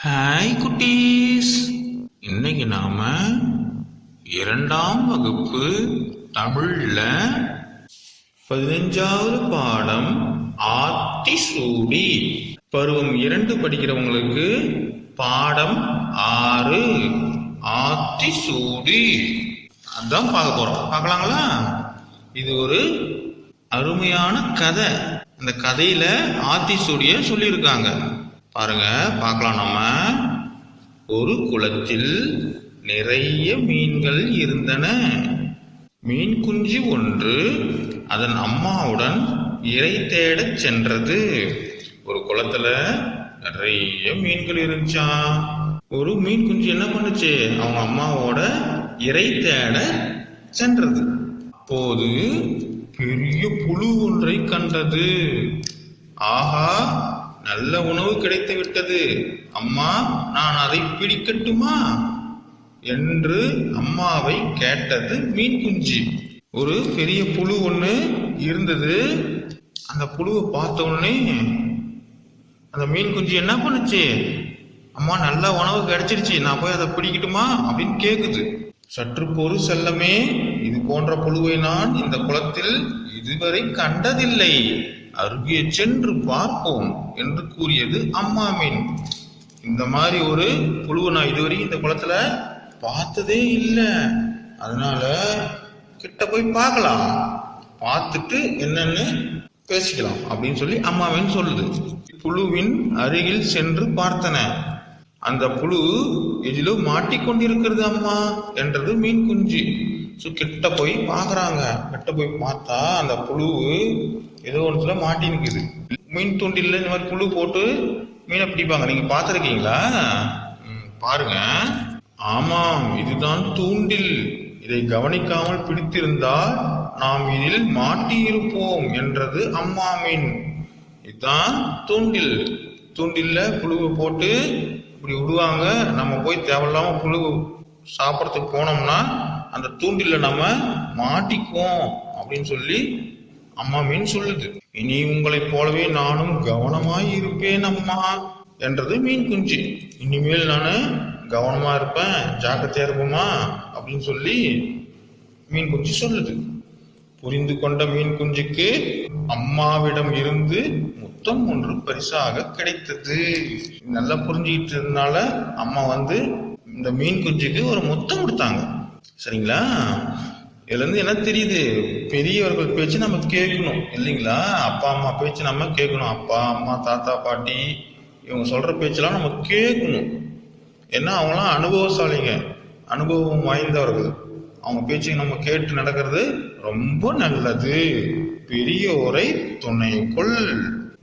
Hi குட்டீஸ், இன்னைக்கு நாம 2ஆம் வகுப்பு தமிழ்ல 15வது பாடம் ஆத்திசூடி பருவம் 2 படிக்கிறவங்களுக்கு பாடம் 6 ஆத்திசூடி அதான் பார்க்க போறோம். பார்க்கலாங்களா? இது ஒரு அருமையான கதை. அந்த கதையில ஆத்திசூடிய சொல்லியிருக்காங்க. பாருங்க, பார்க்கலாம். நம்ம ஒரு குளத்தில் நிறைய மீன்கள் இருந்தன. மீன் குஞ்சு ஒன்று அதன் அம்மாவுடன் இரை தேடச் சென்றது. ஒரு குளத்துல நிறைய மீன்கள் இருந்துச்சா. ஒரு மீன் குஞ்சு என்ன பண்ணுச்சு? அவங்க அம்மாவோட இரை தேட சென்றது. அப்போது பெரிய புழு ஒன்றை கண்டது. ஆஹா, நல்ல உணவு கிடைத்து விட்டது, அம்மா நான் அதை பிடிக்கட்டுமா என்று அம்மாவை கேட்டது மீன் குஞ்சு. ஒரு பெரிய புழு ஒண்ணு இருந்தது. அந்த புழுவை பார்த்த உடனே அந்த மீன் குஞ்சு என்ன பண்ணுச்சு? அம்மா நல்ல உணவு கிடைச்சிருச்சு, நான் போய் அதை பிடிக்கட்டுமா அப்படின்னு கேக்குது. சற்று பொறு செல்லமே, இது போன்ற புழுவை நான் இந்த குளத்தில் இதுவரை கண்டதில்லை, அருகே சென்று பார்ப்போம் என்று கூறியது அம்மா மீன். இந்த மாதிரி ஒரு புழுவை நான் இதுவரை இந்த குளத்துல பார்த்ததே இல்லை, அதனால கிட்ட போய் பார்க்கலாம், பார்த்துட்டு என்னன்னு பேசிக்கலாம் அப்படின்னு சொல்லி அம்மா மீன் சொல்லுது. புழுவின் அருகில் சென்று பார்த்தன. அந்த புழு எதிலோ மாட்டிக்கொண்டிருக்கிறது அம்மா என்றது மீன் குஞ்சு. கிட்ட போய் பாக்குறாங்க. கிட்ட போய் பார்த்தா அந்த புழு ஏதோ ஒன்றுல மாட்டி நிக்குது. மீன் தூண்டில்ல இந்த மாதிரி புழு போட்டு மீனை பிடிப்பாங்க, நீங்க பார்த்திருக்கீங்களா? பாருங்க. ஆமாம், இதுதான் தூண்டில். இதை கவனிக்காமல் பிடித்திருந்தால் நாம் இதில் மாட்டி இருப்போம் என்றது அம்மா மீன். இதுதான் தூண்டில். தூண்டில்ல புழுவை போட்டு இப்படி விடுவாங்க. நம்ம போய் தேவையில்லாம புழு சாப்பிட்றதுக்கு போனோம்னா அந்த தூண்டில நம்ம மாட்டிக்குவோம் அப்படின்னு சொல்லி அம்மா மீன் சொல்லுது. இனி உங்களைப் போலவே நானும் கவனமாய் இருப்பேன் அம்மா என்றது மீன் குஞ்சு. இனிமேல் நானு கவனமா இருப்பேன், ஜாக்கிரதையா இருப்போமா அப்படின்னு சொல்லி மீன் குஞ்சு சொல்லுது. புரிந்து கொண்ட மீன் குஞ்சுக்கு அம்மாவிடம் இருந்து முத்தம் ஒன்று பரிசாக கிடைத்தது. நல்லா புரிஞ்சுக்கிட்டு இருந்தனால அம்மா இந்த மீன் குஞ்சுக்கு ஒரு முத்தம் கொடுத்தாங்க. சரிங்களா? இதுல இருந்து என்ன தெரியுது? பெரியவர்கள் பேச்சு நம்ம கேட்கணும் இல்லைங்களா? அப்பா அம்மா பேச்சு நம்ம கேட்கணும். அப்பா அம்மா தாத்தா பாட்டி இவங்க சொல்ற பேச்செல்லாம் நம்ம கேட்கணும். ஏன்னா அவங்களாம் அனுபவசாலிங்க, அனுபவம் வாய்ந்தவர்கள். அவங்க பேச்சு நம்ம கேட்டு நடக்கிறது ரொம்ப நல்லது. பெரியோரை துணை கொள்,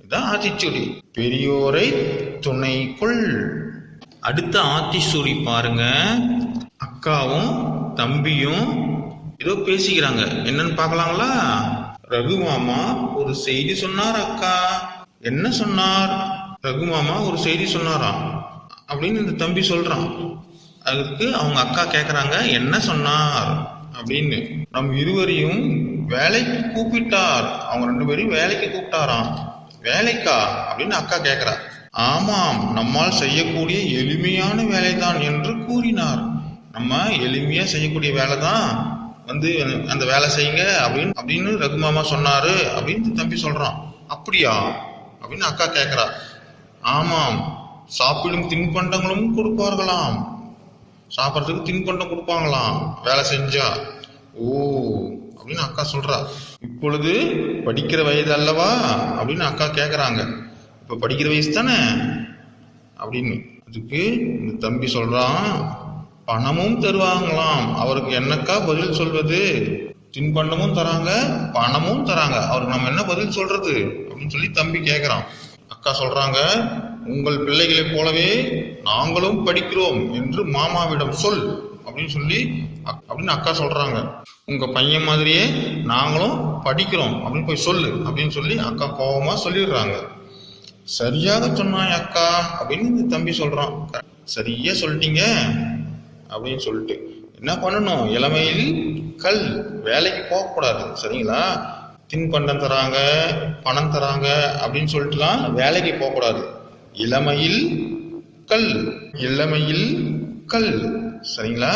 இதான் ஆத்திச்சூடி. பெரியோரை துணை கொள். அடுத்த ஆத்திச்சூடி பாருங்க. அக்காவும் தம்பியும் ஏதோ பேசிக்கிறாங்க. என்னன்னு பார்க்கலாங்களா? ரகு மாமா ஒரு செய்தி சொன்னார் அக்கா. என்ன சொன்னார்? ரகு மாமா ஒரு செய்தி சொன்னாராம் அப்படின்னு இந்த தம்பி சொல்றான். அதுக்கு அவங்க அக்கா கேக்குறாங்க, என்ன சொன்னார் அப்படின்னு. நம் இருவரையும் வேலைக்கு கூப்பிட்டார். அவங்க 2 பேரையும் வேலைக்கு கூப்பிட்டாராம். வேலைக்கா அப்படின்னு அக்கா கேக்குறா. ஆமாம், நம்மால் செய்யக்கூடிய எளிமையான வேலைதான் என்று கூறினார். நம்ம எளிமையா செய்யக்கூடிய வேலை தான், அந்த வேலை செய்யுங்க அப்படின்னு ரகு மாமா சொன்னாரு அப்படின்னு தம்பி சொல்றான். அப்படியா அப்படின்னு அக்கா கேக்குறா. ஆமாம், சாப்பிடும் தின்பண்டங்களும் கொடுப்பார்களாம். சாப்பிட்றதுக்கு தின்பண்டம் கொடுப்பாங்களாம் வேலை செஞ்சா. ஓ அப்படின்னு அக்கா சொல்றா. இப்பொழுது படிக்கிற வயது அல்லவா அப்படின்னு அக்கா கேக்குறாங்க. இப்ப படிக்கிற வயசு தானே அப்படின்னு. அதுக்கு இந்த தம்பி சொல்றான், பணமும் தருவாங்களாம். அவருக்கு என்னக்கா பதில் சொல்வது? தின்பண்டமும் தராங்க, பணமும் தராங்க, அவருக்கு நம்ம என்ன பதில் சொல்றது அப்படின்னு சொல்லி தம்பி கேக்குறான். அக்கா சொல்றாங்க, உங்கள் பிள்ளைகளைப் போலவே நாங்களும் படிக்கிறோம் என்று மாமாவிடம் சொல் அப்படின்னு அக்கா சொல்றாங்க. உங்க பையன் மாதிரியே நாங்களும் படிக்கிறோம் அப்படின்னு போய் சொல்லு அப்படின்னு சொல்லி அக்கா கோபமா சொல்லிடுறாங்க. சரியாக சொன்னாய் அக்கா அப்படின்னு இந்த தம்பி சொல்றான். சரியா சொல்லிட்டீங்க அப்படின்னு சொல்லிட்டு என்ன பண்ணணும்? இளமையில் கல், வேலைக்கு போகக்கூடாது. சரிங்களா? தின்பண்டம் தராங்க, பணம் தராங்க அப்படின்னு சொல்லிட்டுலாம் வேலைக்கு போகக்கூடாது. இளமையில் கல். இளமையில் கல். சரிங்களா?